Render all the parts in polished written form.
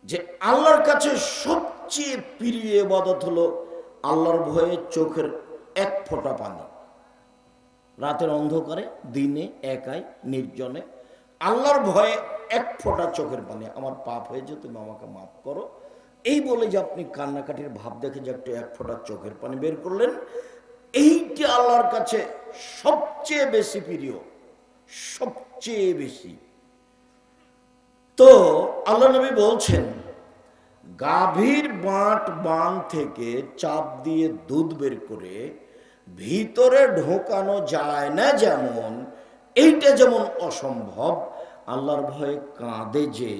যে আল্লাহর কাছে সবচেয়ে প্রিয় ইবাদত হলো আল্লাহর ভয়ে চোখের এক ফোঁটা পানি, রাতের অন্ধকারে দিনে একাই নির্জনে আল্লাহর ভয়ে এক ফোঁটা চোখের পানি, আমার পাপ হয়েছে তুমি আমাকে মাফ করো, এই বলে যে আপনি কান্নাকাটির ভাব দেখে যে একটু এক ফোঁটা চোখের পানি বের করলেন, এইটি আল্লাহর কাছে সবচেয়ে বেশি প্রিয়, সবচেয়ে বেশি। তো আল্লাহ নবী বলছেন গাভীর বান থেকে চাপ দিয়ে দুধ বের করে ভিতরে ঢোকানো যায় না, যেমন এইটা যেমন অসম্ভব, আল্লাহর ভয়ে কাঁদে যে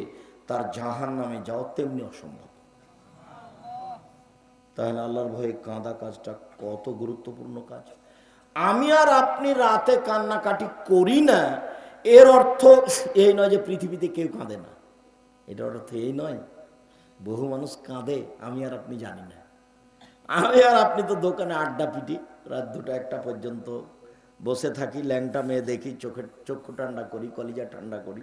তার জাহান্নামে যাও তেমনি অসম্ভব। তাহলে আল্লাহর ভয়ে কাঁদা কাজটা কত গুরুত্বপূর্ণ কাজ। আমি আর আপনি রাতে কান্নাকাটি করি না, এর অর্থ এই নয় যে পৃথিবীতে কেউ কাঁদে না, এটার অর্থ এই নয়। বহু মানুষ কাঁদে, আমি আর আপনি জানি না। আমি আর আপনি তো দোকানে আড্ডা পিটি, রাত 2টা 1টা পর্যন্ত বসে থাকি, ল্যাংটা মেয়ে দেখি, চক্ষু ঠান্ডা করি, কলিজা ঠান্ডা করি,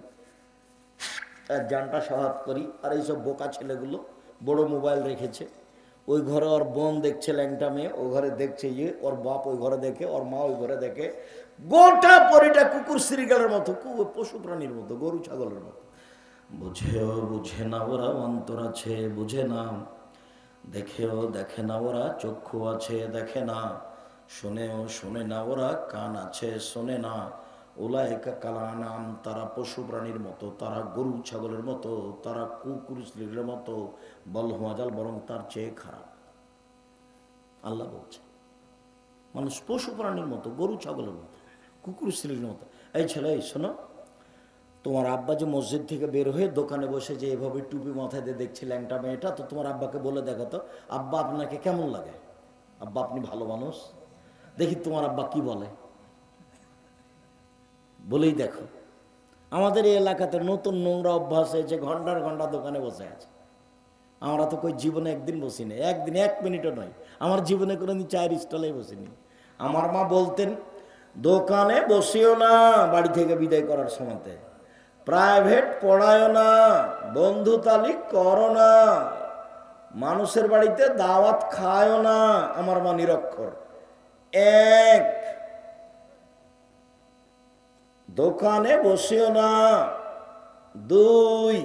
জানটা স্বভাব করি। আর এইসব বোকা ছেলেগুলো বড় মোবাইল রেখেছে, ওই ঘরে ওর বোন দেখছে ল্যাংটা মেয়ে, ও ঘরে দেখছে ইয়ে, ওর বাপ ওই ঘরে দেখে, ওর মা ওই ঘরে দেখে, গোটা পরিটা কুকুর শ্রীগালের মতো, পশু প্রাণীর মতো, গরু ছাগলের মতো। বুঝেও বুঝে না ওরা, অন্তর আছে বুঝে না, দেখেও দেখে না ওরা, চক্ষু আছে দেখে না, শুনেও শুনে না ওরা, কান আছে শোনে না। উলাইকা কালানাম, তারা পশু প্রাণীর মতো, তারা গরু ছাগলের মতো, তারা কুকুর শ্রীগালের মতো, বলহমাজাল, বরং তার চেয়ে খারাপ। আল্লাহ বলছে মানুষ পশু প্রাণীর মতো, গরু ছাগলের মতো, কুকুর শ্রীগালের মতো। এই ছেলে, এই শোনো, তোমার আব্বা যে মসজিদ থেকে বের হয়ে দোকানে বসে যে এভাবে টুপি মাথায় দিয়ে দেখছি ল্যাংটা মেয়েটা, তো তোমার আব্বাকে বলে দেখো তো, আব্বা আপনাকে কেমন লাগে? আব্বা আপনি ভালো মানুষ, দেখি তোমার আব্বা কি বলে, বলেই দেখো। আমাদের এই এলাকাতে নতুন নোংরা অভ্যাস হয়েছে, ঘন্টার ঘন্টা দোকানে বসে আছে। আমরা তো কই জীবনে একদিন বসি না, একদিন 1 মিনিটও নয়, আমার জীবনে কোনোদিন চায়ের স্টলে বসিনি। আমার মা বলতেন দোকানে বসিও না বাড়ি থেকে বিদায় করার সময়তে, প্রাইভেট পড়ায় না, বন্ধু তালিক করো না, মানুষের বাড়িতে দাওয়াত খায়ও না। আমার মা নিরক্ষর। 1, দোকানে বসিও না। 2,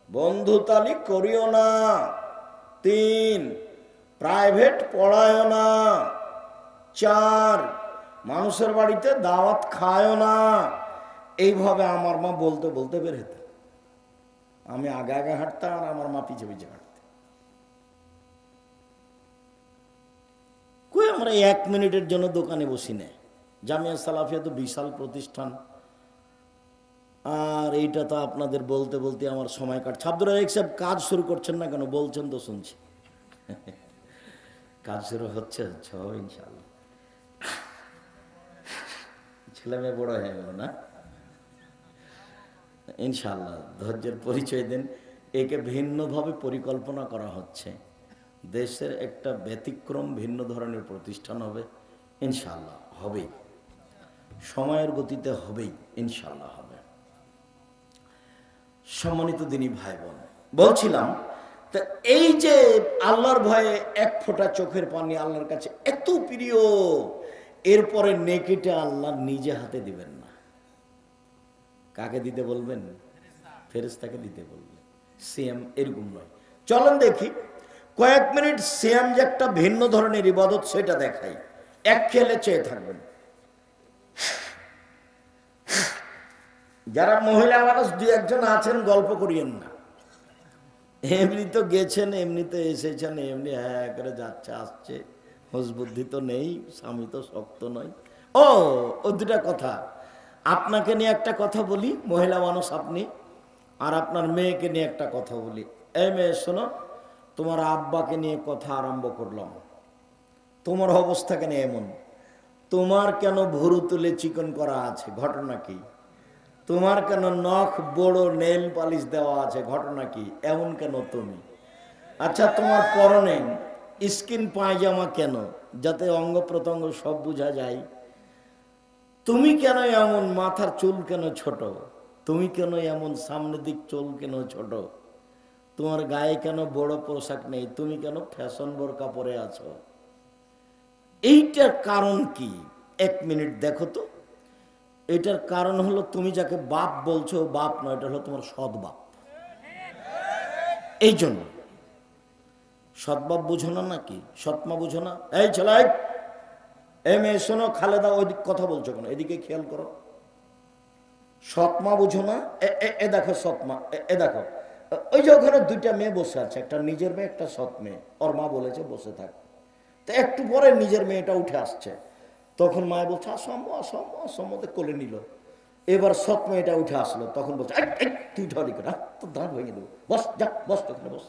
বন্ধু তালিক করিও না। 3, প্রাইভেট পড়ায় না। 4, মানুষের বাড়িতে দাওয়াত খায়ও না। এইভাবে আমার মা বলতে বলতে বের হতো। আমি আগে আগে হাঁটতাম আর আমার মা পিছে পিছে হাঁটতে। কই আমরা 1 মিনিটের জন্য দোকানে বসি না। জামিয়া সালাফিয়া তো বিশাল প্রতিষ্ঠান, আর এইটা তো আপনাদের বলতে বলতে আমার সময় কাটছে। আব্দুর রাজাক সাহেব কাজ শুরু করছেন না কেন? বলছেন তো শুনছি। কাজ শুরু হচ্ছে ইনশাআল্লাহ। ছেলে মেয়ে বড় হয়ে গেল না, ইনশাআল্লাহ ধৈর্যের পরিচয় দেন। একে ভিন্নভাবে পরিকল্পনা করা হচ্ছে, দেশের একটা ব্যতিক্রম ভিন্ন ধরনের প্রতিষ্ঠান হবে, ইনশাআল্লাহ হবেই, সময়ের গতিতে হবেই, ইনশাআল্লাহ হবে। সম্মানিত দিনী ভাই বোন, বলছিলাম তা এই যে আল্লাহর ভয়ে এক ফোঁটা চোখের পানি আল্লাহর কাছে এত প্রিয়, এরপরে নেকিটা আল্লাহ নিজে হাতে দিবেন না। কাকে দিতে বলবেন? ফেরেশতাকে দিতে বলবেন। সিয়াম এরকম নয়। চলেন দেখি কয়েক মিনিট সিয়াম যে একটা ভিন্ন ধরনের ইবাদত সেটা দেখাই। এক খেলে চেয়ে থাকবেন। যারা মহিলা মানুষ 2-1 জন আছেন গল্প করিয়েন না, এমনি তো গেছেন, এমনি তো এসেছেন, এমনি হ্যাঁ করে যাচ্ছে আসছে, হুঁশ বুদ্ধি তো নেই, স্বামী তো শক্ত নয়। ও 2টা কথা, আপনাকে নিয়ে একটা কথা বলি, মহিলা মানুষ আপনি, আর আপনার মেয়েকে নিয়ে একটা কথা বলি। এই মেয়ে শোনো, তোমার আব্বাকে নিয়ে কথা আরম্ভ করলাম, তোমার অবস্থা কেন এমন? তোমার কেন ভুরু তুলে চিকন করা আছে? ঘটনা কি? তোমার কেন নখ বড় নেল পালিশ দেওয়া আছে? ঘটনা কি? এমন কেন তুমি? আচ্ছা, তোমার পরনে স্কিন পায়জামা কেন? যাতে অঙ্গ প্রত্যঙ্গ সব বোঝা যায়। তুমি কেন এমন? মাথার চুল কেন ছোট? তুমি কেন এমন? সামনের দিক চুল কেন ছোট? তোমার গায়ে কেন বড় পোশাক নেই, তুমি কেন ফ্যাশন বোরকা পরে আছো? এইটার কারণ কি? 1 মিনিট দেখো তো। এটার কারণ হলো তুমি যাকে বাপ বলছো বাপ নয়, এটা হলো তোমার সৎ বাপ। এই জন্য সৎবাপ বুঝো না নাকি? সৎমা বুঝো না? এই ছেলে, এই মেয়ে শোনো, খালেদা ওইদিক কথা বলছো কেন? এদিকে খেয়াল করো। সৎমা বুঝো না? এ দেখো সৎমা, এ দেখো ওই যে ওখানে 2টা মেয়ে বসে আছে, একটা নিজের মেয়ে, একটা সৎ মেয়ে। ওর মা বলেছে বসে থাক। তো একটু পরে নিজের মেয়েটা উঠে আসছে, তখন মায়ে বলছে আসম্ভ আসম্ভ আসম্মতে কোলে নিল। এবার সৎ মেয়েটা উঠে আসলো, তখন বলছে তুই ঢলি করে তোর দাঁত ভেঙে দেবো, বস যা, বস ওখানে বস।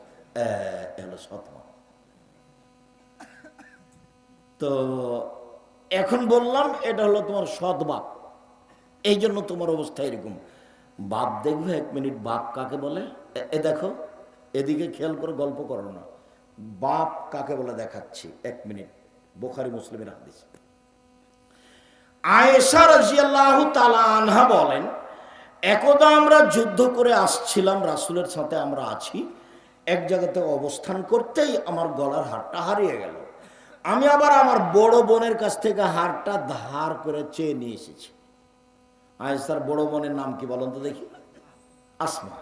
হলো সৎমা। তো এখন বললাম এটা হলো তোমার সৎ বাপ, এই জন্য তোমার অবস্থা এরকম। বাপ দেখবে 1 মিনিট, বাপ কাকে বলে? এ দেখো, এদিকে খেয়াল করে গল্প করো না। বাপ কাকে বলে দেখাচ্ছি, 1 মিনিট। বুখারী মুসলিমের হাদিস। আয়েশা রাদিয়াল্লাহু তাআলা আনহা বলেন, একদা আমরা যুদ্ধ করে আসছিলাম, রাসূলের সাথে আমরা আছি, এক জায়গাতে অবস্থান করতেই আমার গলার হারটা হারিয়ে গেল। আমি আবার আমার বড় বোনের কাছ থেকে হারটা ধার করে চেয়ে নিয়ে এসেছি। আয়েশার বড় বোনের নাম কি বলেন তো দেখি? আসমা।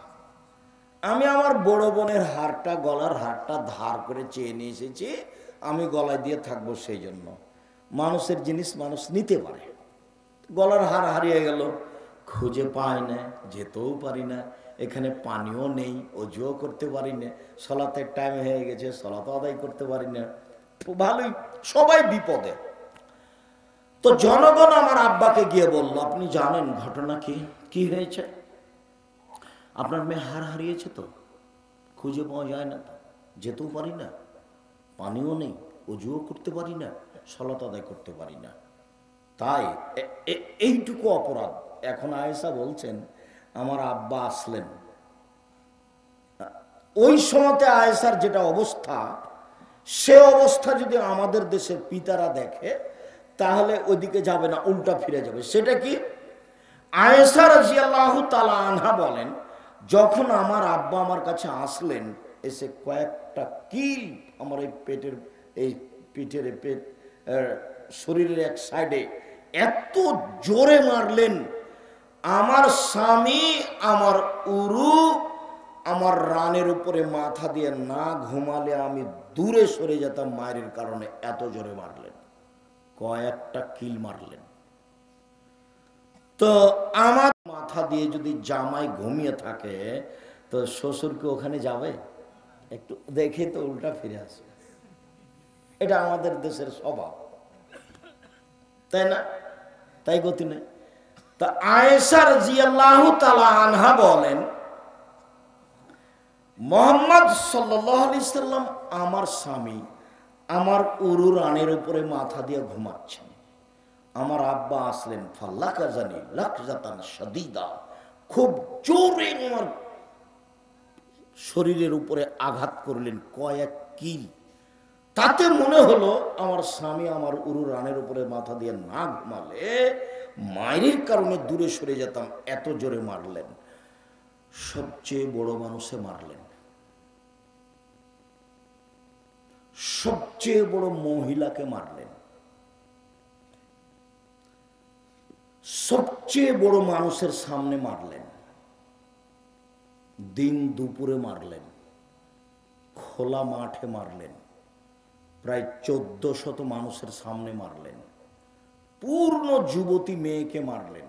আমি আমার বড় বোনের হারটা, গলার হারটা ধার করে চেয়ে নিয়ে এসেছি, আমি গলায় দিয়ে থাকবো। সেই জন্য মানুষের জিনিস মানুষ নিতে পারে। গলার হার হারিয়ে গেল, খুঁজে পাই না, যেতেও পারি না, এখানে পানিও নেই, অজুও করতে পারি না, সলাতের টাইম হয়ে গেছে, সলাত আদায় করতে পারি না। ভালোই, সবাই বিপদে। তো জনগণ আমার আব্বাকে গিয়ে বলল, আপনি জানেন ঘটনা কি? কি হয়েছে? আপনার মেয়ে হার হারিয়েছে, তো খুঁজে পাওয়া যায় না, তো যেতেও পারি না, পানিও নেই, অজুও করতে পারি না, সলাত আদায় করতে পারি না, তাই এইটুকু অপরাধ। এখন আয়েশা বলছেন আমার আব্বা আসলেন, ওই সময়তে আয়েশার যেটা অবস্থা, সে অবস্থা যদি আমাদের দেশের পিতারা দেখে তাহলে ওইদিকে যাবে না, উল্টা ফিরে যাবে। সেটা কি? আয়েশা রাদিয়াল্লাহু তাআলা আনহা বলেন, যখন আমার আব্বা আমার কাছে আসলেন, এসে কয়েকটা কিল আমার এই পেটের, এই পিঠের, পেট, শরীরের এক সাইডে এত জোরে মারলেন, আমার স্বামী আমার উরু আমার রানের উপরে মাথা দিয়ে না ঘুমালে আমি দূরে সরে যেতাম মায়ের কারণে, এত জোরে মারলেন, কয়েকটা কিল মারলেন। তো আমার মাথা দিয়ে যদি জামাই ঘুমিয়ে থাকে, তো শ্বশুরকে ওখানে যাবে? একটু দেখে তো উল্টা ফিরে আসবে। এটা আমাদের দেশের স্বভাব, তাই না? তাই গতি নেই। তা আয়েশা রাদিয়াল্লাহু তাআলা আনহা বলেন, মুহাম্মদ সাল্লাল্লাহু আলাইহি সাল্লাম আমার স্বামী আমার উরু রানের উপরে মাথা দিয়ে ঘুমাচ্ছেন, আমার আব্বা আসলেন, ফাল্লাকাজানি লাকজাতান শাদীদা, খুব জোরে আমার শরীরের উপরে আঘাত করলেন, কয়েক কিল। তাতে মনে হলো আমার স্বামী আমার উরু রানের উপরে মাথা দিয়ে না ঘুমালে মায়ের কারণে দূরে সরে যেতাম, এত জোরে মারলেন। সবচেয়ে বড় মানুষে মারলেন, সবচেয়ে বড় মহিলাকে মারলেন, সবচেয়ে বড় মানুষের সামনে মারলেন, দিন দুপুরে মারলেন, খোলা মাঠে মারলেন, প্রায় 1400 মানুষের সামনে মারলেন, পূর্ণ যুবতী মেয়েকে মারলেন,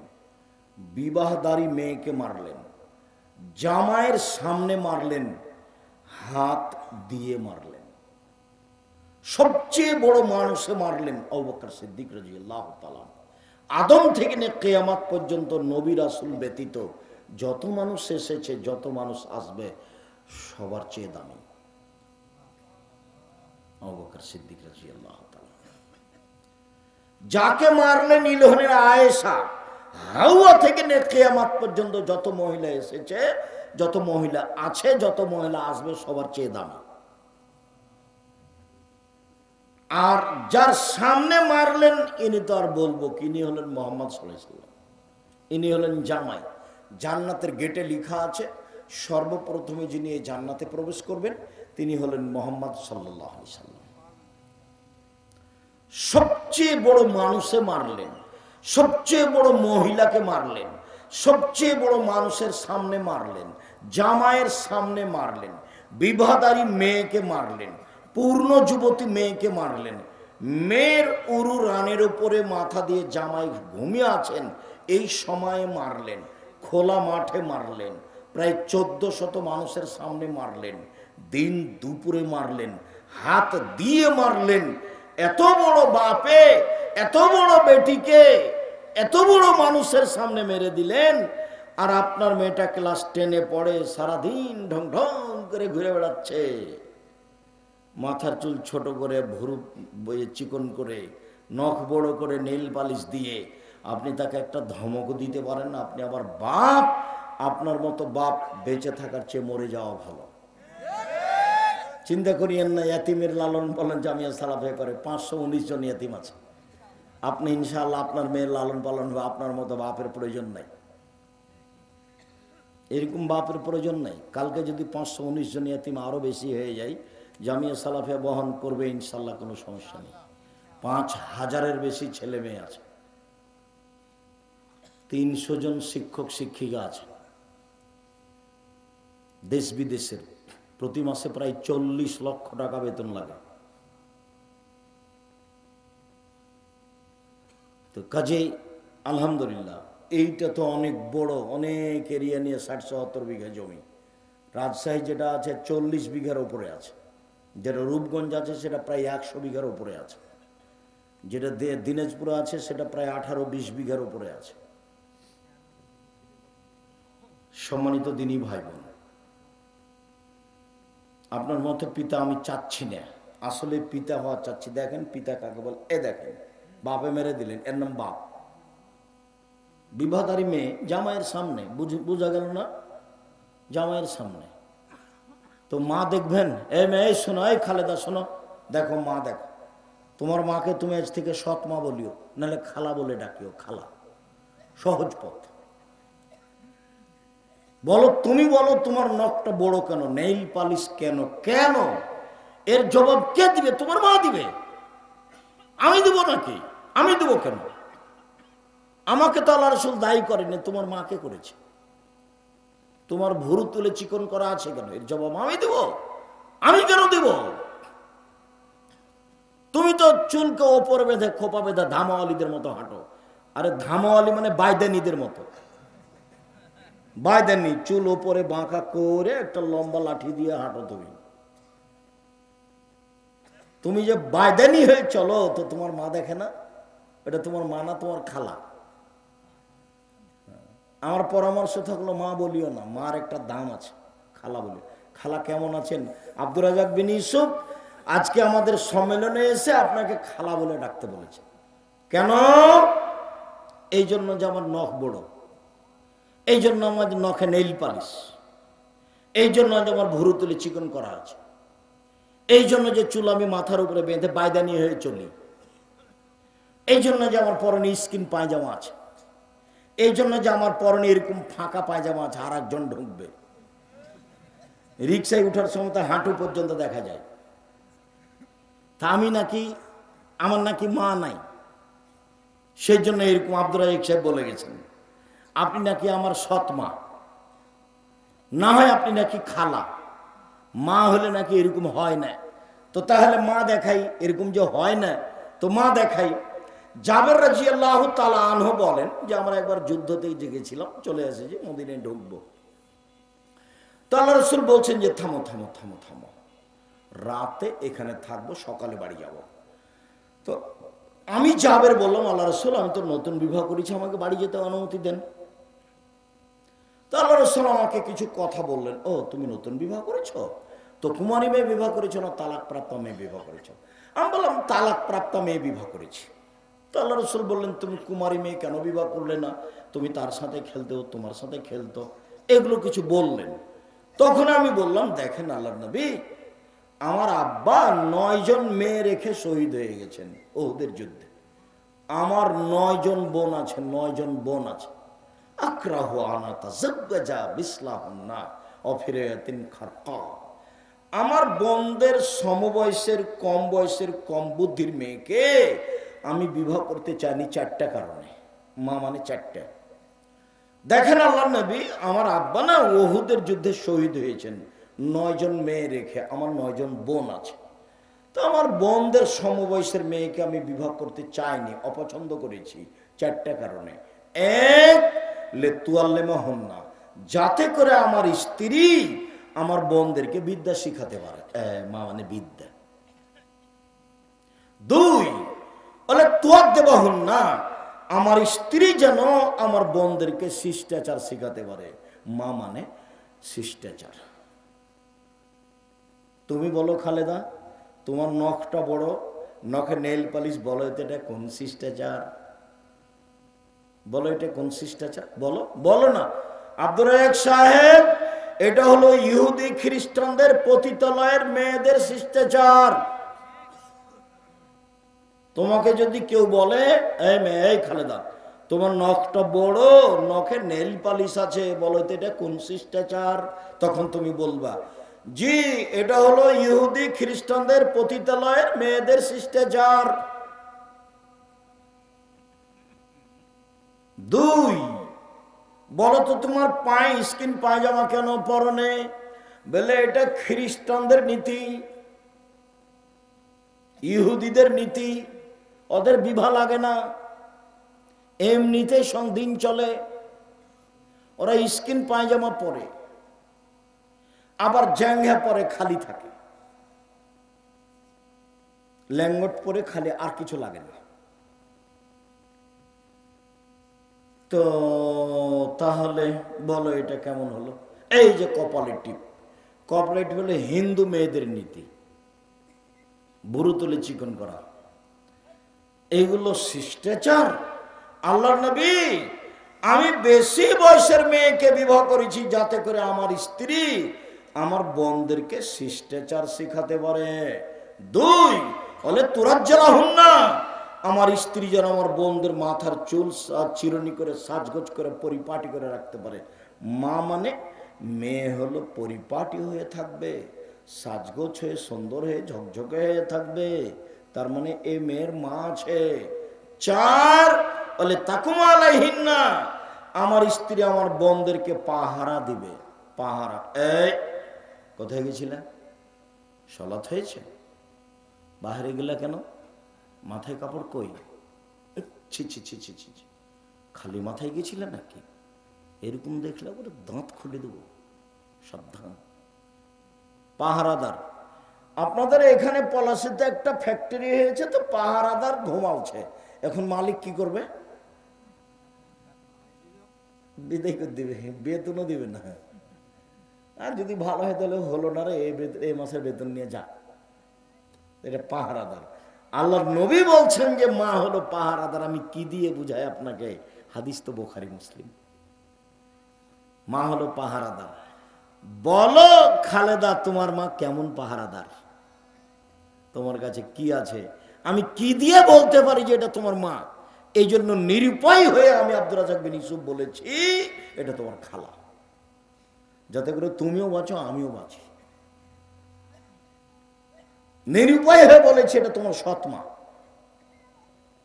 বিবাহদারী মেয়েকে মারলেন, জামাইয়ের সামনে মারলেন, হাত দিয়ে মারলেন, সবচেয়ে বড় মানুষে মারলেন আবু বকর সিদ্দিক রাদিয়াল্লাহু তাআলা। আদম থেকে নিয়ে কিয়ামত পর্যন্ত নবী রাসূল ব্যতীত যত মানুষ এসেছে, যত মানুষ আসবে, সবার চেয়ে দামি আবু বকর সিদ্দিক রাদিয়াল্লাহু তাআলা। যাকে মারলেন ইলহনের আয়েশা, হাওয়া থেকে নিয়ে কিয়ামত পর্যন্ত যত মহিলা এসেছে, যত মহিলা আছে, যত মহিলা আসবে, সবার চেয়ে দামি। আর যার সামনে মারলেন, ইনি তো আর বলবো কি, ইনি হলেন মুহাম্মদ সাল্লাল্লাহু আলাইহি ওয়াসাল্লাম, ইনি হলেন জামাই। জান্নাতের গেটে লেখা আছে সর্বপ্রথমে যিনি এই জান্নাতে প্রবেশ করবেন তিনি হলেন মুহাম্মদ সাল্লাল্লাহু আলাইহি সাল্লাম। সবচেয়ে বড় মানুষে মারলেন, সবচেয়ে বড় মহিলাকে মারলেন, সবচেয়ে বড় মানুষের সামনে মারলেন, জামাইয়ের সামনে মারলেন, বিবাহদারী মেয়েকে মারলেন, পূর্ণ যুবতী মেয়েকে মারলেন, মেয়ের উরু রানের উপরে মাথা দিয়ে জামাই ঘুমিয়ে আছেন এই সময়ে মারলেন, খোলা মাঠে মারলেন, প্রায় 1400 মানুষের সামনে মারলেন, দিন দুপুরে মারলেন, হাত দিয়ে মারলেন। এত বড় বাপে এত বড় বেটিকে এত বড় মানুষের সামনে মেরে দিলেন। আর আপনার মেয়েটা ক্লাস 10-এ পড়ে, সারাদিন ঢং ঢং করে ঘুরে বেড়াচ্ছে, মাথার চুল ছোট করে, ভুরু চিকন করে, নখ বড় করে, নেইল পালিশ দিয়ে। আপনি তাকে একটা ধমক দিতে পারেন না? আপনি আবার বাপ, আপনার মতো বাপ বেঁচে থাকার চেয়ে মরে যাওয়া ভালো। চিন্তা করিয়েন না, ইয়াতিমের লালন পালন জামিয়া সালাফিয়া করে 519 জন ইয়াতিম আছে। আপনি ইনশাআল্লাহ আপনার মেয়ের লালন পালন হবে, আপনার মতো বাপের প্রয়োজন নাই, এরকম বাপের প্রয়োজন নাই। কালকে যদি 519 জন ইয়াতিম আরো বেশি হয়ে যায়, জামিয়া সালাফিয়া বহন করবে ইনশাআল্লাহ, কোনো সমস্যা নেই। 5000-এর বেশি ছেলে মেয়ে আছে, 300 জন শিক্ষক শিক্ষিকা আছে দেশ বিদেশের। প্রতি মাসে প্রায় 40 লক্ষ টাকা বেতন লাগে। তো কাজেই আলহামদুলিল্লাহ, এইটা তো অনেক বড়, অনেক এরিয়া নিয়ে 60-70 বিঘা জমি। রাজশাহী যেটা আছে 40 বিঘার উপরে আছে, যেটা রূপগঞ্জ আছে সেটা প্রায় 100 বিঘার উপরে আছে, যেটা দিনাজপুরে আছে সেটা প্রায় 18-20 বিঘার উপরে আছে। সম্মানিত দিনী ভাই বোন, আপনার মতো পিতা আমি চাচ্ছি না, আসলে পিতা হওয়া চাচ্ছি। দেখেন পিতা কাকে বল, এ দেখেন বাপে মেরে দিলেন, এর নাম বাপ। বিবাহদারী মেয়ে জামাইয়ের সামনে, বোঝা গেল না? জামাইয়ের সামনে। তো মা দেখবেন, এ মেয়ে শোনো, এই খালেদা শোনো, দেখো মা দেখো, তোমার মাকে তুমি আজ থেকে সৎ মা বলিও, নাহলে খালা বলে ডাকিও, খালা, সহজ পথ। বলো, তুমি বলো তোমার নখটা বড় কেন, নেইল পালিশ কেন, কেন? এর জবাব কে দিবে? তোমার মা দিবে। আমি দেবো নাকি? আমি দেবো কেন? আমাকে তো আল্লাহ রাসূল দায়ী করেনি, তোমার মাকে করেছে। তোমার ভুরু তুলে চিকন করা আছে কেন, এর জবাব আমি দেব। আমি কেন দেব? তুমি তো চুলকে ওপরে বেঁধে, খোপা বেঁধে ধামাওয়ালিদের মতো হাঁটো। আরে ধামাওয়ালি মানে বাইদানিদের মতো। বাইদানি, চুল ওপরে বাঁকা করে একটা লম্বা লাঠি দিয়ে হাঁটো তুমি। তুমি যে বাইদানি হয়ে চলো, তো তোমার মা দেখে না? এটা তোমার মা না, তোমার খালা। আমার পরামর্শ থাকলো মা বলিও না, মার একটা দাম আছে, খালা বলি। খালা কেমন আছেন? আব্দুর রাজাক বিন ইউসুফ আজকে আমাদের সম্মেলনে এসে আপনাকে খালা বলে ডাকতে বলেছে। কেন? এই জন্য যে আমার নখ বড়, এই জন্য আমার নখে নেইল পালিশ, এই জন্য যে আমার ভুরু তুলে চিকন করা আছে, এই জন্য যে চুল আমি মাথার উপরে বেঁধে বাইদানি হয়ে চলি, এই জন্য যে আমার পরনে স্কিন পায়জামা আছে, এই জন্য যে আমার পরনে এরকম ফাঁকা পায়জামা আছে, আর একজন ঢুকবে। রিক্সায় উঠার সময় তার হাঁটু পর্যন্ত দেখা যায়। তা আমি নাকি, আমার নাকি মা নাই, সেই জন্য এরকম আব্দুর রাজাক সাহেব বলে গেছেন আপনি নাকি আমার সৎ মা, না হয় আপনি নাকি খালা। মা হলে নাকি এরকম হয় না। তো তাহলে মা দেখাই, এরকম যে হয় না তো মা দেখাই। জাবের রাদিয়াল্লাহু তাআলা আনহু বলেন যে আমরা একবার যুদ্ধতেই জেগেছিলাম, চলে এসেছি, মদিনায় ঢুকবো। তো আল্লাহ রাসূল বলছেন যে থামো থামো থামো থামো, রাতে এখানে থাকবো, সকালে বাড়ি যাব। তো আমি জাবের বললাম, আল্লাহ রাসূল আমি তো নতুন বিবাহ করেছি, আমাকে বাড়ি যেতে অনুমতি দেন। তো আল্লাহ রাসূল আমাকে কিছু কথা বললেন। ও তুমি নতুন বিবাহ করেছো? তো কুমারী মেয়ে বিবাহ করেছো না তালাক প্রাপ্ত মেয়ে বিবাহ করেছো? আমি বললাম তালাক প্রাপ্ত মেয়ে বিবাহ করেছি। তো আল্লাহ রাসূল বললেন তুমি কুমারী মেয়ে কেন বিবাহ করলে না? তুমি তার সাথে খেলতেও, তোমার সাথে খেলতো, এগুলো কিছু বললেন। তখন আমি বললাম দেখেন আল্লাহর নবী, আমার আব্বা 9 জন মেয়ে রেখে শহীদ হয়ে গেছেন ওদের যুদ্ধে। আমার 9 জন বোন আছে, 9 জন বোন আছে। আক্রাহু আনা তাযাওয়াজা বিসলাহুন্না অফিরায়াতিন খারকা, আমার বোনদের সমবয়সের কম বয়সের কম বুদ্ধির মেয়েকে আমি বিবাহ করতে চাইনি 4টা কারণে। মা মানে 4টা। দেখেন আল্লাহ নবী, আমার আব্বা না ওহুদের যুদ্ধে শহীদ হয়েছেন 9 জন মেয়ে রেখে, আমার 9 জন বোন আছে। তো আমার বোনদের সমবয়সের মেয়েকে আমি বিবাহ করতে চাইনি, অপছন্দ করেছি 4টা কারণে। এক, লেতুয়াল্লেমা হন না, যাতে করে আমার স্ত্রী আমার বোনদেরকে বিদ্যা শিখাতে পারে, মা মানে বিদ্যা। 2, বলে তুয়ার দেবা হন না, আমার স্ত্রী যেন আমার বোনদেরকে শিষ্টাচার শিখাতে পারে, মা মানে শিষ্টাচার। তুমি বলো খালেদা, তোমার নখটা বড়, নখে নেল পালিশ, বলো এটা কোন শিষ্টাচার? বলো এটা কোন শিষ্টাচার? বলো, বলো না। আব্দুর রাজ্জাক সাহেব, এটা হলো ইহুদি খ্রিস্টানদের পতিতালয়ের মেয়েদের শিষ্টাচার। তোমাকে যদি কেউ বলে, এই মেয়ে, এই খালেদা, তোমার নখটা বড়, নখে নেল পালিশ আছে, বলো তো এটা কোন শিষ্টাচার? তখন তুমি বলবা, জি, এটা হলো ইহুদি খ্রিস্টানদের পতিতালয়ের মেয়েদের শিষ্টাচার। 2, বলো তো তোমার পায়ে স্কিন পায়জামা কেন পরনে? বলে এটা খ্রিস্টানদের নীতি, ইহুদিদের নীতি, ওদের বিভা লাগে না, এমনিতে দিন চলে, ওরা স্কিন পায়জামা পরে, আবার জ্যাঙ্গা পরে খালি থাকে, ল্যাঙ্গট পরে খালি, আর কিছু লাগে না। তো তাহলে বলো এটা কেমন হলো? এই যে কপালের টিপ, কপালের টিপ হলো হিন্দু মেয়েদের নীতি, বুড়ো তুলে চিকন করা, এইগুলো শিষ্টাচার? আল্লাহর নবী, আমি বেশি বয়সের মেয়েকে বিবাহ করেছি যাতে করে আমার স্ত্রী আমার বোনদেরকে শিষ্টাচার শিখাতে পারে। 2, বলে তুরাজ্জালা হন না, আমার স্ত্রী যেন আমার বোনদের মাথার চুল চিরুনি করে সাজগোজ করে পরিপাটি করে রাখতে পারে। মা মানে মেয়ে হলো পরিপাটি হয়ে থাকবে, সাজগোজ হয়ে সুন্দর হয়ে ঝকঝকে হয়ে থাকবে, তার মানে এই মেয়ের মা আছে। 4, বলে তাকুমা আলাইহিন না, আমার স্ত্রী আমার বোনদেরকে পাহারা দিবে। পাহারা, এই কোথায় গেছিলা? সলাৎ হয়েছে? বাহিরে গেলা কেন? মাথায় কাপড় কই? ছি ছি ছি ছি ছি, খালি মাথায় গেছিলে নাকি? এরকম দেখলে ওর দাঁত খুলে দেবো, সাবধান। পাহারাদার, আপনাদের এখানে পলাশিতে একটা ফ্যাক্টরি হয়েছে, তো পাহারাদার ঘুমাচ্ছে, এখন মালিক কি করবে? বিদায় করে দিবে, বেতনও দিবে না। আর যদি ভালো হয় তাহলে হলো না রে, এই মাসের বেতন নিয়ে যা। এটা পাহারাদার। আল্লাহর নবী বলছেন যে মা হলো পাহারাদার। আমি কি দিয়ে বুঝাই আপনাকে? হাদিস তো বুখারী মুসলিম। মা হলো পাহারাদার। বলো খালেদা, তোমার মা কেমন পাহারাদার? তোমার কাছে কি আছে? আমি কি দিয়ে বলতে পারি যে এটা তোমার মা? এই জন্য নিরুপায় হয়ে আমি আব্দুর রাজ্জাক বিন ইউসুফ বলেছি এটা তোমার খালা, যাতে করে তুমিও বাঁচো আমিও বাঁচি। নিরুপায় হয়ে বলেছি এটা তোমার সৎ মা,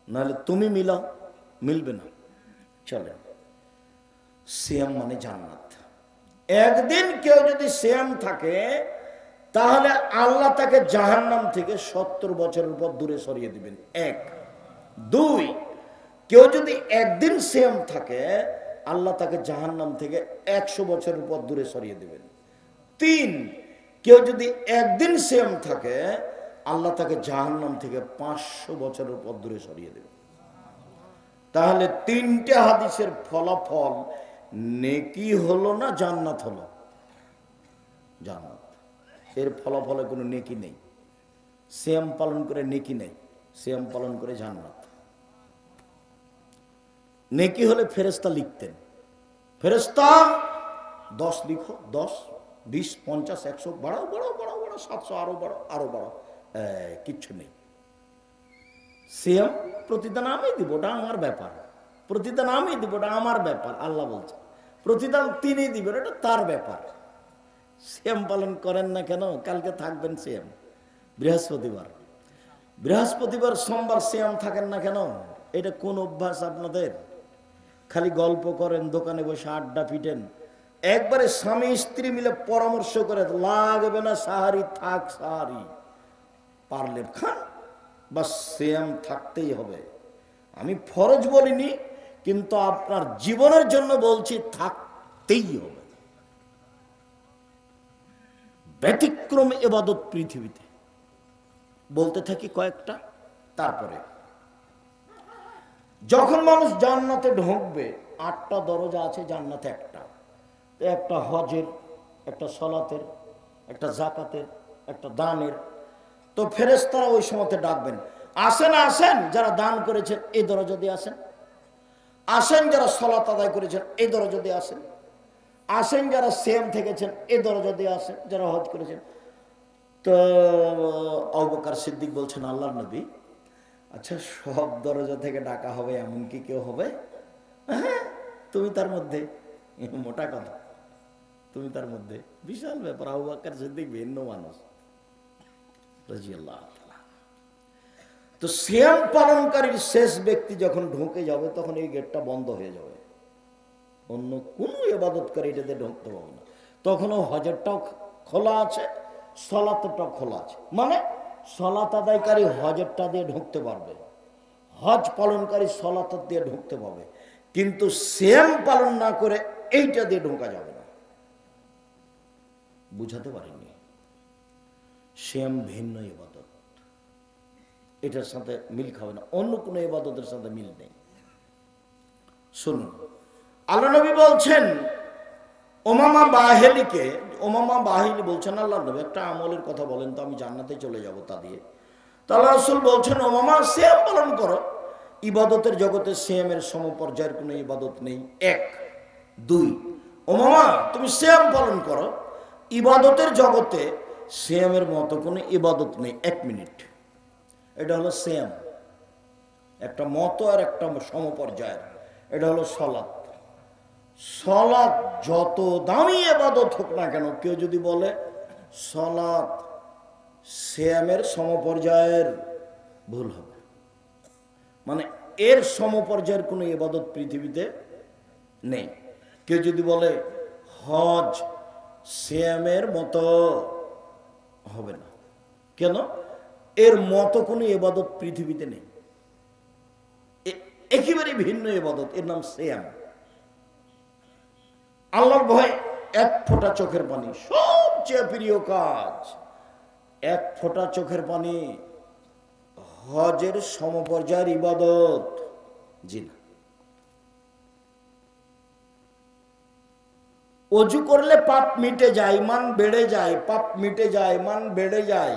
নাহলে তুমি মিলাও, মিলবে না। চলে, সিয়াম মানে জান্নাত। একদিন কেউ যদি সিয়াম থাকে তাহলে আল্লাহ তাকে জাহান্নাম থেকে 70 বছরের পর দূরে সরিয়ে দিবেন। 1, 2, কেউ যদি একদিন সিয়াম থাকে আল্লাহ তাকে জাহান্নাম থেকে 100 বছরের পর দূরে সরিয়ে দিবেন। 3, কেউ যদি একদিন সিয়াম থাকে আল্লাহ তাকে জাহান্নাম থেকে 500 বছরের পর দূরে সরিয়ে দেবেন। তাহলে 3টে হাদিসের ফলাফল নেকি হলো না জান্নাত হলো? জান্নাত। এর ফলাফলে কোনো নেকি নেই। সিয়াম পালন করে নেকি নেই, সিয়াম পালন করে জান্নাত। নেকি হলে ফেরেশতা লিখতেন, ফেরেশতা 10 লিখো, 10, 20, 50, 100, বাড়াও বাড়াও বাড়াও বাড়াও, 700 আরো বাড়াও আরো বাড়াও, কিচ্ছু নেই। সিয়াম প্রতিদান আমি দিব, ওটা আমার ব্যাপার। প্রতিদান আমি দিব, ওটা আমার ব্যাপার। আল্লাহ বলছে প্রতিদান তিনি দিবেন, এটা তার ব্যাপার। সিয়াম পালন করেন না কেন? কালকে থাকবেন সিয়াম, বৃহস্পতিবার। বৃহস্পতিবার সোমবার সিয়াম থাকেন না কেন? এটা কোন অভ্যাস আপনাদের? খালি গল্প করেন, দোকানে বসে আড্ডা পিটেন। একবারে স্বামী স্ত্রী মিলে পরামর্শ করে, লাগবে না সাহারি, থাক সাহারি, পারলে খান, বাস সিয়াম থাকতেই হবে। আমি ফরজ বলিনি, কিন্তু আপনার জীবনের জন্য বলছি থাকতেই হবে। ব্যতিক্রম ইবাদত পৃথিবীতে বলতে থাকি কয়েকটা। তারপরে যখন মানুষ জান্নাতে ঢুকবে, 8টা দরজা আছে জান্নাতে। একটা হজের, একটা সলাতের, একটা জাকাতের, একটা দানের। তো ফেরেশতারা ওই সময়তে ডাকবেন, আসেন আসেন যারা দান করেছেন এই দরজা দিয়ে আসেন, আসেন যারা সলাত আদায় করেছেন এই দরজা দিয়ে আসেন, আসেন যারা সিয়াম থেকেছেন এই দরজা দিয়ে আসেন, যারা হজ করেছেন। তো আবু বকর সিদ্দিক বলছেন, আল্লাহর নবী, আচ্ছা সব দরজা থেকে ডাকা হবে এমন কি কেউ হবে? হ্যাঁ, তুমি তার মধ্যে। মোটা কথা, তুমি তার মধ্যে। বিশাল ব্যাপার। আবু বকর সিদ্দিক ভিন্ন মানুষ রাদিয়াল্লাহু তাআলা। তো সিয়াম পালনকারীর শেষ ব্যক্তি যখন ঢুকে যাবে, তখন এই গেটটা বন্ধ হয়ে যাবে, অন্য কোনো ইবাদতকারী এটাতে ঢুকতে পারবে না। তখনও হজেরটাও খোলা আছে, সলাতটাও খোলা আছে। মানে সলাত আদায়কারী হজেরটা দিয়ে ঢুকতে পারবে, হজ পালনকারী সলাত দিয়ে ঢুকতে পারবে, কিন্তু সিয়াম পালন না করে এইটা দিয়ে ঢোকা যাবে না। বুঝাতে পারিনি? সিয়াম ভিন্ন ইবাদত, এটার সাথে মিল খাবে না, অন্য কোনো ইবাদতের সাথে মিল নেই। শুনুন, আল্লাহ নবী বলছেন ওমামা বাহিলিকে, ওমামা বাহিলি বলছেন, আল্লাহ নবী একটা আমলের কথা বলেন তো, আমি জান্নাতে চলে যাব তা দিয়ে। তো আল্লাহ রাসূল বলছেন, ওমামা সিয়াম পালন করো। ইবাদতের জগতে সিয়ামের সমপর্যায়ের কোনো ইবাদত নেই, 1। 2, ওমামা তুমি সিয়াম পালন করো, ইবাদতের জগতে সিয়ামের মতো কোনো ইবাদত নেই। 1 মিনিট, এটা হলো সিয়াম, একটা মতো আর একটা সমপর্যায়ের। এটা হলো সলাত। সলাত যত দামি ইবাদত হোক না কেন, কেউ যদি বলে সলাত সিয়ামের সমপর্যায়ের, ভুল হবে। মানে এর সমপর্যায়ের কোনো ইবাদত পৃথিবীতে নেই। কেউ যদি বলে হজ সিয়ামের মতো, হবে না। কেন? এর মতো কোনো ইবাদত পৃথিবীতে নেই, একেবারে ভিন্ন ইবাদত, এর নাম সিয়াম। আল্লাহর ভয় 1 ফোঁটা চোখের পানি, সবচেয়ে প্রিয় কাজ। 1 ফোঁটা চোখের পানি হজের সমপর্যায়ের ইবাদত? জি না। অজু করলে পাপ মিটে যায়, মান বেড়ে যায়, পাপ মিটে যায়, মান বেড়ে যায়,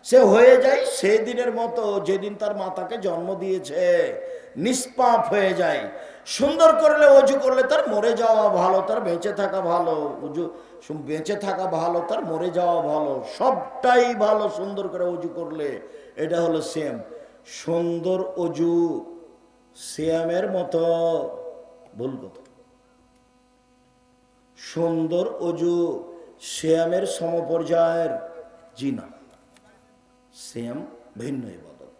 সে হয়ে যায় সেই দিনের মতো যেদিন তার মাতাকে জন্ম দিয়েছে, নিষ্পাপ হয়ে যায়। সুন্দর করলে অজু করলে তার মরে যাওয়া ভালো, তার বেঁচে থাকা ভালো। বেঁচে থাকা ভালো, তার মরে যাওয়া ভালো, সবটাই ভালো সুন্দর করে অজু করলে। এটা হলো সিয়াম। সুন্দর অজু সিয়ামের মতো? ভুল কথা। সুন্দর অজু সিয়ামের সমপর্যায়ের? জি না, সিয়াম ভিন্ন ইবাদত।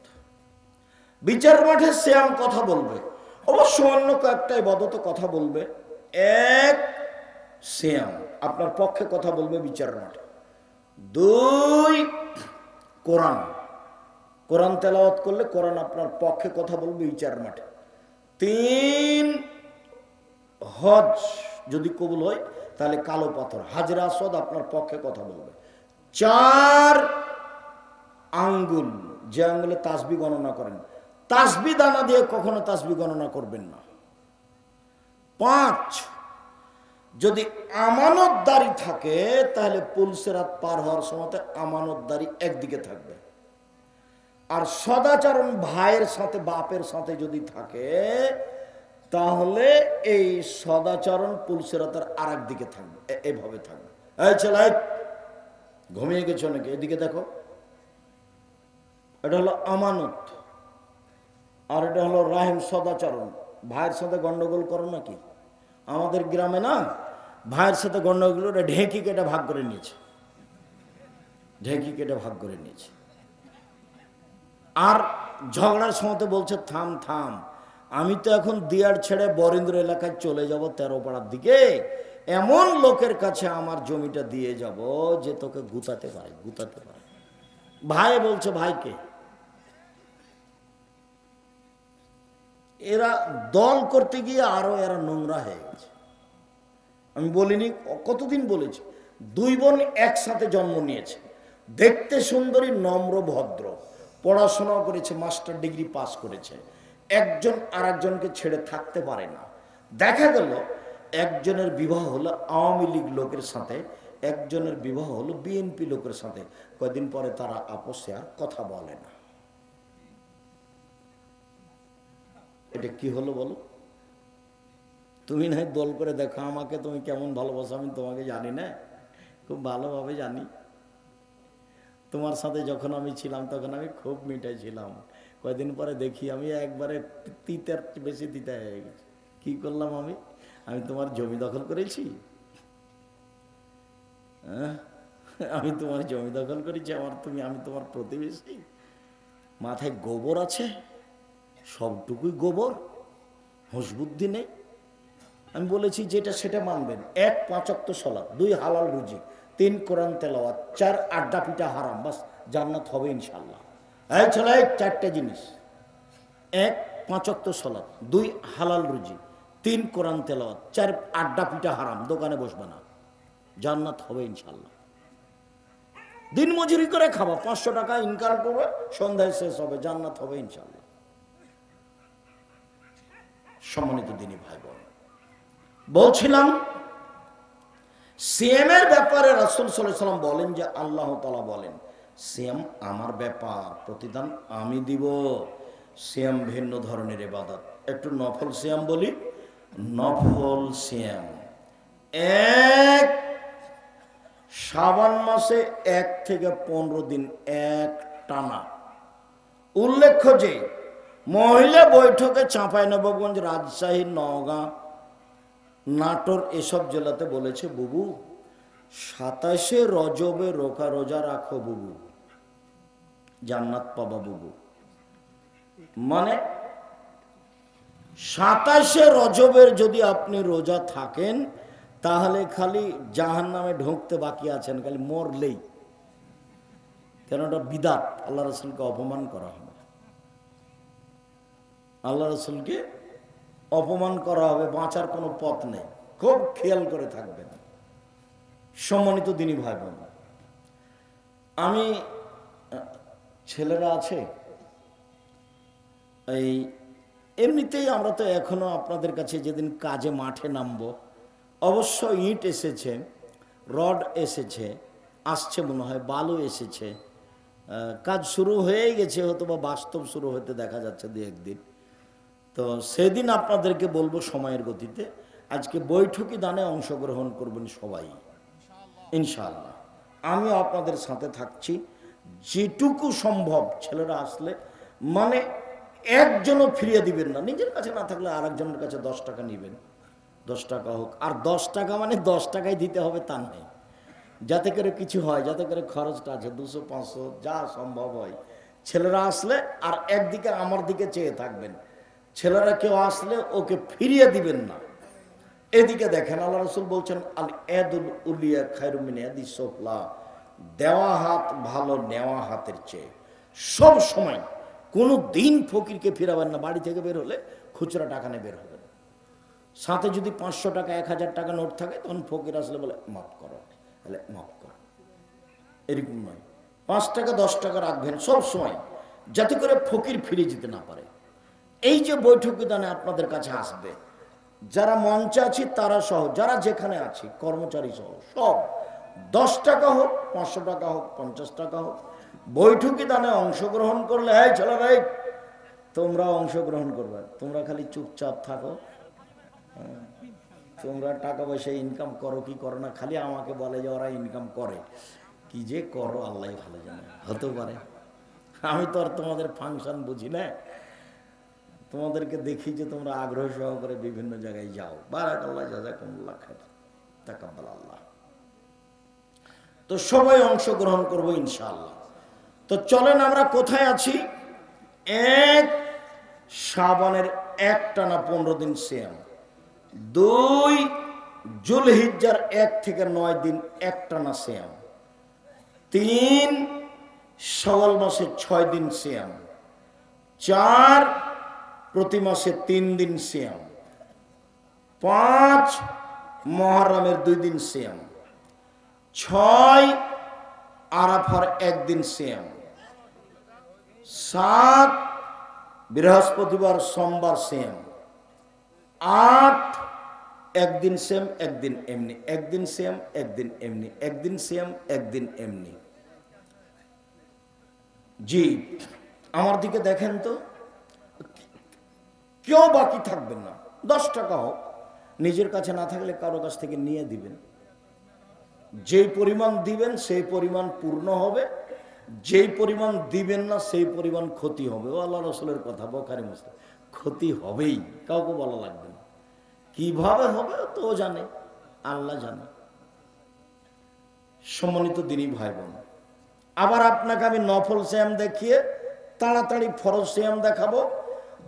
বিচার মাঠে সিয়াম কথা বলবে, অবশ্য অন্য কয়েকটা ইবাদত কথা বলবে। 1, সিয়াম আপনার পক্ষে কথা বলবে বিচার মাঠে। 2, কোরআন, কোরআন তেলাওয়াত করলে কোরআন আপনার পক্ষে কথা বলবে বিচার মাঠে। 3, হজ যদি কবুল হয় তাহলে কালো পাথর হাজরে আসওয়াদ আপনার পক্ষে কথা বলবে। 4, আঙ্গুল, যে আঙ্গুলে তাসবিহ গণনা করেন, তাসবিহ দানা দিয়ে কখনো তাসবিহ গণনা করবেন না। 5, যদি আমানতদারি থাকে তাহলে পুলসিরাত পার হওয়ার সময় আমানতদারি একদিকে থাকবে, আর সদাচরণ ভাইয়ের সাথে বাপের সাথে যদি থাকে তাহলে এই সদাচরণ পুলসিরাতের আর একদিকে থাকবে, এইভাবে থাকবে। এই ছেলে ঘুমিয়ে গেছো নাকি? এদিকে দেখো। এটা হলো আমানত, আর এটা হলো রাহিম, সদাচরণ। ভাইয়ের সাথে গন্ডগোল করো নাকি? আমাদের গ্রামে না ভাইয়ের সাথে গণ্ডগোল করে ঢেঁকি কেটে ভাগ করে নিয়েছে, ঢেঁকি কেটে ভাগ করে নিয়েছে। আর ঝগড়ার সময় বলছে থাম থাম, আমি তো এখন দিয়ার ছেড়ে বরেন্দ্র এলাকায় চলে যাব 13 পাড়ার দিকে, এমন লোকের কাছে আমার জমিটা দিয়ে যাব যে তোকে গুতাতে পারে, গুতাতে পারে। ভাই বলছে ভাইকে, এরা দল করতে গিয়ে আরো এরা নোংরা হয়ে গেছে। আমি বলিনি, কতদিন বলেছি, 2 বোন একসাথে জন্ম নিয়েছে, দেখতে সুন্দরী, নম্র ভদ্র, পড়াশোনা করেছে, মাস্টার ডিগ্রি পাস করেছে, একজন আর একজনকে ছেড়ে থাকতে পারে না। দেখা গেল একজনের বিবাহ হলো আওয়ামী লীগ লোকের সাথে, একজনের বিবাহ হলো বিএনপি লোকের সাথে। কয়েকদিন পরে তারা আপসে আর কথা বলে না। এটা কি হলো বলো? তুমি না দল করে দেখো আমাকে, তুমি কেমন ভালোবাসো আমি তোমাকে জানি না, খুব ভালোভাবে জানি। তোমার সাথে যখন আমি ছিলাম তখন আমি খুব মিঠাই ছিলাম, কয়েকদিন পরে দেখি আমি একবারে তিতার বেশি তিতা হয়ে গেছি। কি করলাম আমি? আমি তোমার জমি দখল করেছি? হ্যাঁ, আমি তোমার জমি দখল করেছি? আমি তোমার প্রতিবেশী? মাথায় গোবর আছে, সবটুকুই গোবর, হুঁশ বুদ্ধি নেই। আমি বলেছি যেটা সেটা মানবেন। 1 5 ওয়াক্ত সালাত, 2 হালাল রুজি, 3 কোরআন তেলাওয়াত, 4 আড্ডা পিঠা হারাম, বাস জান্নাত হবে ইনশাল্লাহ। এই ছেলে, 4টে জিনিস: 1 5 ওয়াক্ত সালাত, 2 হালাল রুজি, 3 কোরআন তেলাওয়াত, 4 আড্ডা পিঠা হারাম, দোকানে বসবে না, জান্নাত হবে ইনশাল্লাহ। দিন মজুরি করে খাবা, 500 টাকা ইনকাম করবে, সন্ধ্যায় শেষ হবে, জান্নাত হবে ইনশাল্লাহ। সম্মানিত দিনী ভাই বোন, বলছিলাম সিএমের ব্যাপারে রাসূল সাল্লাল্লাহু আলাইহি ওয়াসাল্লাম বলেন যে আল্লাহ তাআলা বলেন সিএম আমার ব্যাপার, প্রতিদান আমি দিব। সিএম ভিন্ন ধরনের ইবাদত। একটু নফল সিএম বলি। নফল সিএম 1 শাবান মাসে 1 থেকে 15 দিন এক টানা। উল্লেখ্য যে মহিলা বৈঠকে চাঁপাইনবাবগঞ্জ, রাজশাহী, নওগাঁ, নাটোর এসব জেলাতে বলেছে বুবু 27শে রজবে রোজা রাখো বুবু, জান্নাত পাবা বুবু। মানে 27শে রজবের যদি আপনি রোজা থাকেন তাহলে খালি জাহান্নামে ঢুকতে বাকি আছেন, খালি মরলেই। কেন? এটা বিদাত, আল্লাহ রাসূলকে অপমান করা হবে, আল্লাহ রাসূলকে অপমান করা হবে, বাঁচার কোনো পথ নেই। খুব খেয়াল করে থাকবেন। সম্মানিত দিনী ভাই বোন, আমি ছেলেরা আছে এই এমনিতেই আমরা তো এখনো আপনাদের কাছে যেদিন কাজে মাঠে নামবো, অবশ্য ইট এসেছে, রড এসেছে, আসছে মনে হয়, বালু এসেছে, কাজ শুরু হয়ে গেছে, হয়তো বা বাস্তব শুরু হতে দেখা যাচ্ছে 2-1 দিন। তো সেদিন আপনাদেরকে বলবো সময়ের গতিতে। আজকে বৈঠকি দানে অংশগ্রহণ করবেন সবাই ইনশাআল্লাহ। আমি আপনাদের সাথে থাকছি যেটুকু সম্ভব। ছেলেরা আসলে মানে একজনও ফিরিয়ে দিবেন না, নিজের কাছে না থাকলে আরেকজনের কাছে 10 টাকা নেবেন, 10 টাকা হোক। আর 10 টাকা মানে 10 টাকাই দিতে হবে তা নেই, যাতে করে কিছু হয়, যাতে করে খরচটা আছে 200-500 যা সম্ভব হয়। ছেলেরা আসলে আর একদিকে আমার দিকে চেয়ে থাকবেন, ছেলেরা কেউ আসলে ওকে ফিরিয়ে দিবেন না। এদিকে দেখেন আল্লাহ রাসূল বলছেন আল ইয়াদুল উলিয়া খায়রুম মিন ইয়াদিস সুফলা, দেওয়া হাত ভালো নেওয়া হাতের চেয়ে। সব সময় কোনো দিন ফকিরকে ফিরাবেন না। বাড়ি থেকে বের হলে খুচরা টাকা নিয়ে বের হবেন, সাথে যদি 500 টাকা 1000 টাকা নোট থাকে তখন ফকির আসলে বলে মাফ করো, তাহলে মাফ করো, এরকম নয়। 5 টাকা 10 টাকা রাখবেন সব সময়, যাতে করে ফকির ফিরে যেতে না পারে। এই যে বৈঠকি দানে আপনাদের কাছে আসবে, যারা মঞ্চে আছি তারা সহ, যারা যেখানে আছি কর্মচারী সহ সব, 10 টাকা হোক, 500 টাকা হোক, 50 টাকা হোক, বৈঠকি দানে অংশগ্রহণ করলে এই ছেলে ভাই তোমরা অংশগ্রহণ করবে। তোমরা খালি চুপচাপ থাকো, তোমরা টাকা পয়সা ইনকাম করো কি করো না, খালি আমাকে বলে যে ওরা ইনকাম করে, কি যে করো আল্লাহ ভালো জানে। হতে পারে, আমি তো আর তোমাদের ফাংশন বুঝি না, তোমাদেরকে দেখি যে তোমরা আগ্রহ সহকারে বিভিন্ন জায়গায় যাও। বারাকাল্লাহ, জাযাকুমুল্লাহ খাইর। তাকাব্বাল আল্লাহ। তো সবাই অংশগ্রহণ করবো ইনশাআল্লাহ। তো চলেন আমরা কোথায় আছি? এক শাবানের একটানা 15 দিন সিয়াম, 2 জুলহিজ্জার 1 থেকে 9 দিন একটানা সিয়াম, 3 শাওয়াল মাসে 6 দিন সিয়াম, 4 প্রতি মাসে 3 দিন সিয়াম, 5 মুহররমের 2 দিন সিয়াম, 6 আরাফার 1 দিন সিয়াম, 7 বৃহস্পতিবার সোমবার সিয়াম, 8 একদিন সিয়াম একদিন এমনি, একদিন সিয়াম একদিন এমনি, একদিন সিয়াম একদিন এমনি। জি, আমার দিকে দেখেন তো, কেউ বাকি থাকবেন না। 10 টাকা হোক, নিজের কাছে না থাকলে কারো কাছ থেকে নিয়ে দিবেন। যেই পরিমাণ দিবেন সেই পরিমাণ পূর্ণ হবে, যেই পরিমাণ দিবেন না সেই পরিমাণ ক্ষতি হবে। ও আল্লাহ রসুলের কথা, বুখারী মুসলিম। ক্ষতি হবেই, কাউকে বলা লাগবে না। কিভাবে হবে তো জানে, আল্লাহ জানে। সম্মানিত দিনী ভাই বোন, আবার আপনাকে আমি নফল সিয়াম দেখিয়ে তাড়াতাড়ি ফরজ সিয়াম দেখাবো।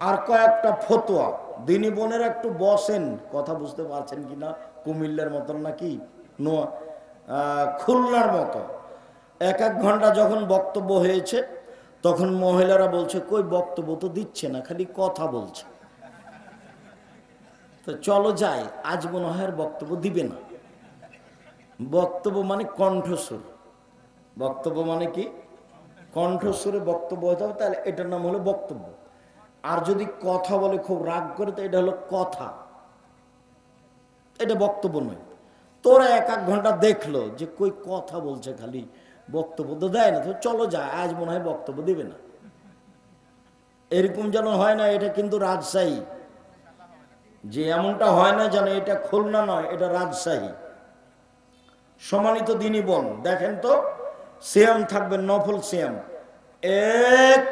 আর কয়েকটা ফতোয়া, দিনী বোনের একটু বসেন, কথা বুঝতে পারছেন কিনা? কুমিল্লার মতন নাকি খুলনার মতো 1-1 ঘন্টা যখন বক্তব্য হয়েছে, তখন মহিলারা বলছে কই বক্তব্য তো দিচ্ছে না, খালি কথা বলছে। তো চলো যাই, আজ মনে হয় বক্তব্য দিবে না। বক্তব্য মানে কণ্ঠস্বর, বক্তব্য মানে কি? কণ্ঠস্বরে বক্তব্য হতে হবে, তাহলে এটার নাম হলো বক্তব্য। আর যদি কথা বলে খুব রাগ করে, তো এটা হলো কথা, এটা বক্তব্য নয়। তোরা 1-1 ঘন্টা দেখলো যে কই কথা বলছে, খালি বক্তব্য তো দেয় না, তো চলো যায়, আজ মনে হয় বক্তব্য দিবে না। এরকম যেন হয় না, এটা কিন্তু রাজশাহী। যে এমনটা হয় না যেন এটা খুলনা নয়, এটা রাজশাহী। সম্মানিত দিনী বোন, দেখেন তো, সিয়াম থাকবে নফল সিয়াম। 1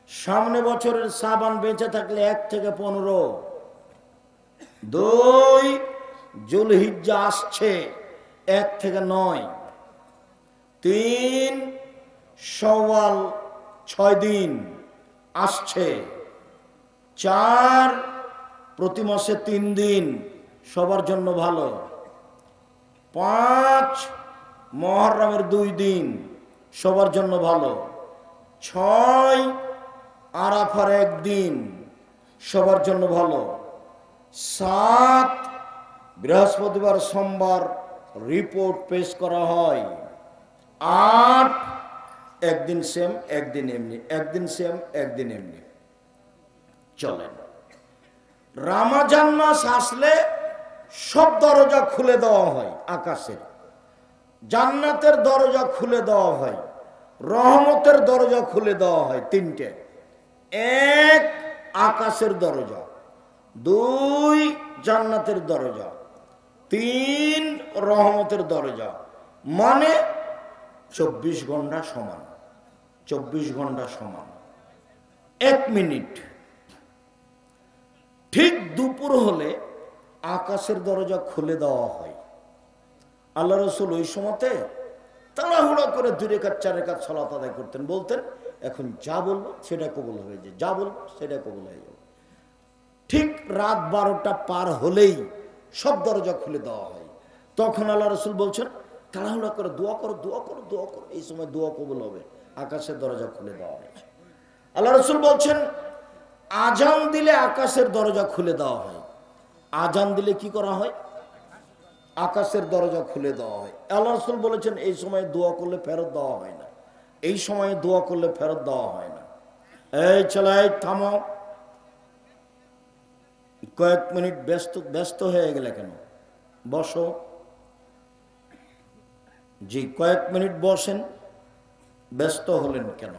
সামনে বছরের শাবান বেঁচে থাকলে 1 থেকে 15, 2 জুলহিজ্জা আসছে 1 থেকে 9, 3 শাওয়াল 6 দিন আসছে, 4 প্রতি মাসে 3 দিন, সবার জন্য ভালো, 5 মুহররমের 2 দিন, সবার জন্য ভালো, 6 আরাফার 1 দিন, সবার জন্য ভালো, 7 বৃহস্পতিবার সোমবার রিপোর্ট পেশ করা হয়, 8 একদিন সেম একদিন এমনি, একদিন সেম একদিন এমনি। চলেন, রমজান মাস আসলে সব দরজা খুলে দেওয়া হয়, আকাশের জান্নাতের দরজা খুলে দেওয়া হয়, রহমতের দরজা খুলে দেওয়া হয়। 3টে, 1 আকাশের দরজা, 2 জান্নাতের দরজা, 3 রহমতের দরজা। মানে 24 ঘন্টা সমান, 24 ঘন্টা সমান 1 মিনিট। ঠিক দুপুর হলে আকাশের দরজা খুলে দেওয়া হয়। আল্লাহ রসুল ওই সময়তে তাড়াহুড়া করে 2 রাকাত 4 রাকাত সালাত আদায় করতেন, বলতেন এখন যা বলবো সেটা কবুল হয়ে যায়, যা বলবো সেটা কবুল হয়ে যাবে। ঠিক রাত 12টা পার হলেই সব দরজা খুলে দেওয়া হয়। তখন আল্লাহ রসুল বলছেন তাড়াহুড়া করে দোয়া করো, দোয়া করো, দোয়া করো, এই সময় দোয়া কবুল হবে। আকাশের দরজা খুলে দেওয়া হয়েছে। আল্লাহ রসুল বলছেন আজান দিলে আকাশের দরজা খুলে দেওয়া হয়। আজান দিলে কি করা হয়? আকাশের দরজা খুলে দেওয়া হয়। আল্লাহ রসুল বলেছেন এই সময় দোয়া করলে ফেরত দেওয়া হয় না, এই সময়ে দোয়া করলে ফেরত দেওয়া হয় না। এই চলাই থামো, কয়েক মিনিট ব্যস্ত হয়ে গেলে কেন? বসো। জি, কয়েক মিনিট বসেন, ব্যস্ত হলেন কেন?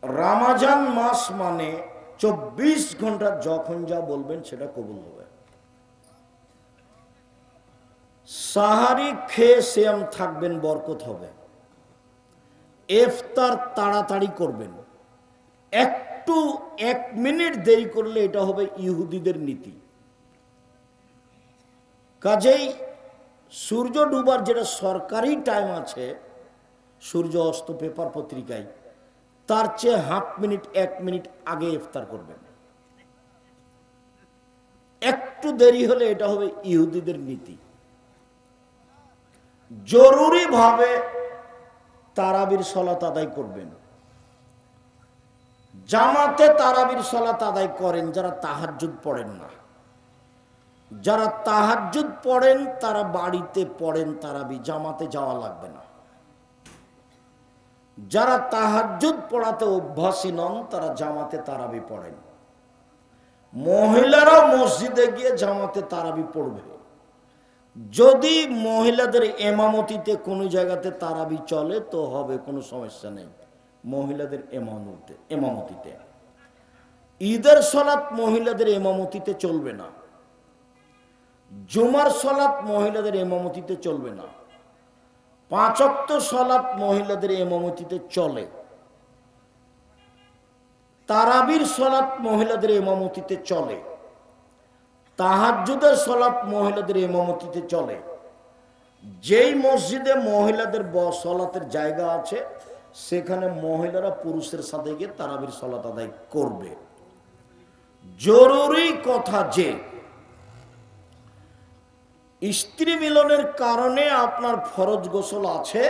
রমজান মাস মানে 24 ঘন্টা যখন যা বলবেন সেটা কবুল হবে। সাহারি খেয়ে সিয়াম থাকবেন, বরকত হবে। ইফতার তাড়াতাড়ি করবেন, একটু 1 মিনিট দেরি করলে এটা হবে ইহুদিদের নীতি। কাজেই সূর্য ডুবার যেটা সরকারি টাইম আছে, সূর্য অস্ত পেপার পত্রিকায়, তার চেয়ে হাফ মিনিট 1 মিনিট আগে ইফতার করবেন। একটু দেরি হলে এটা হবে ইহুদিদের নীতি। জরুরিভাবে তারাবির সালাত আদায় করবেন। জামাতে তারাবির সালাত আদায় করেন যারা তাহাজ্জুদ পড়েন না। যারা তাহাজ্জুদ পড়েন তারা বাড়িতে পড়েন তারাবি, জামাতে যাওয়া লাগবে না। যারা তাহাজ্জুদ পড়াতে অভ্যাসী নন তারা জামাতে তারাবি পড়েন। মহিলারা মসজিদে গিয়ে জামাতে তারাবি পড়বে। যদি মহিলাদের এমামতিতে কোনো জায়গাতে তারাবি চলে তো হবে, কোনো সমস্যা নেই মহিলাদের এমামতিতে। ঈদের সালাত মহিলাদের এমামতিতে চলবে না। জুমার সালাত মহিলাদের এমামতিতে চলবে না। 5 ওয়াক্ত সালাত মহিলাদের এমামতিতে চলে। তারাবির সালাত মহিলাদের ইমামতিতে চলে। তাহাজ্জুদের সালাত মহিলাদের ইমামতিতে চলে। যেই মসজিদে মহিলাদের সালাতের জায়গা আছে সেখানে মহিলারা পুরুষের সাথে গিয়ে তারাবির সালাত আদায় করবে। জরুরি কথা যে স্ত্রী মিলনের কারণে আপনার ফরজ গোসল আছে,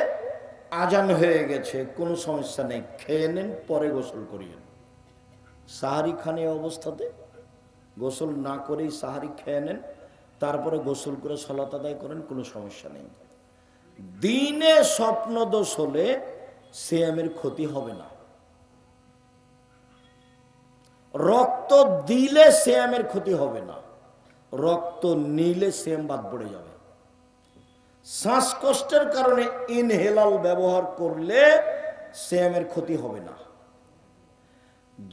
আজান হয়ে গেছে, কোনো সমস্যা নেই, খেয়ে নেন, পরে গোসল করিয়েন। সাহারি খান এই অবস্থাতে গোসল না করেই সাহারি খেয়ে নেন, তারপরে গোসল করে সালাত আদায় করেন, কোনো সমস্যা নেই। দিনে স্বপ্নদোষ হলে সিয়ামের ক্ষতি হবে না। রক্ত দিলে সিয়ামের ক্ষতি হবে না, রক্ত নিলে সিয়াম বাদ পড়ে যাবে। শ্বাসকষ্টের কারণে ইনহেলাল ব্যবহার করলে সিয়ামের ক্ষতি হবে না।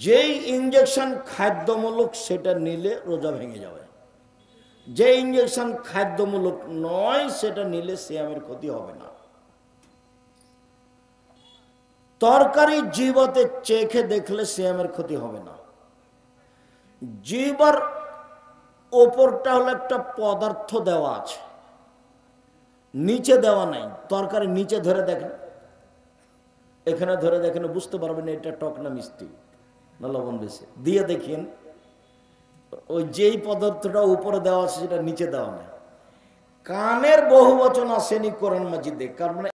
যেই ইঞ্জেকশন খাদ্যমূলক সেটা নিলে রোজা ভেঙে যাবে। যে ইঞ্জেকশন খাদ্যমূলক নয় সেটা নিলে সিয়ামের ক্ষতি হবে না। তরকারি জিহ্বাতে চেখে দেখলে সিয়ামের ক্ষতি হবে না। জিহ্বার ওপরটা হলো একটা পদার্থ দেওয়া আছে, নিচে দেওয়া নাই। তরকারি নিচে ধরে দেখেন, এখানে ধরে দেখেন, বুঝতে পারবেন এটা টক না মিষ্টি না লবণ বেশি। দিয়ে দেখিয়েন ওই যেই পদার্থটা উপরে দেওয়া আছে সেটা নিচে দেওয়া নাই। কানের বহুবচন আসেনি কোরআন মাজিদে, কারণ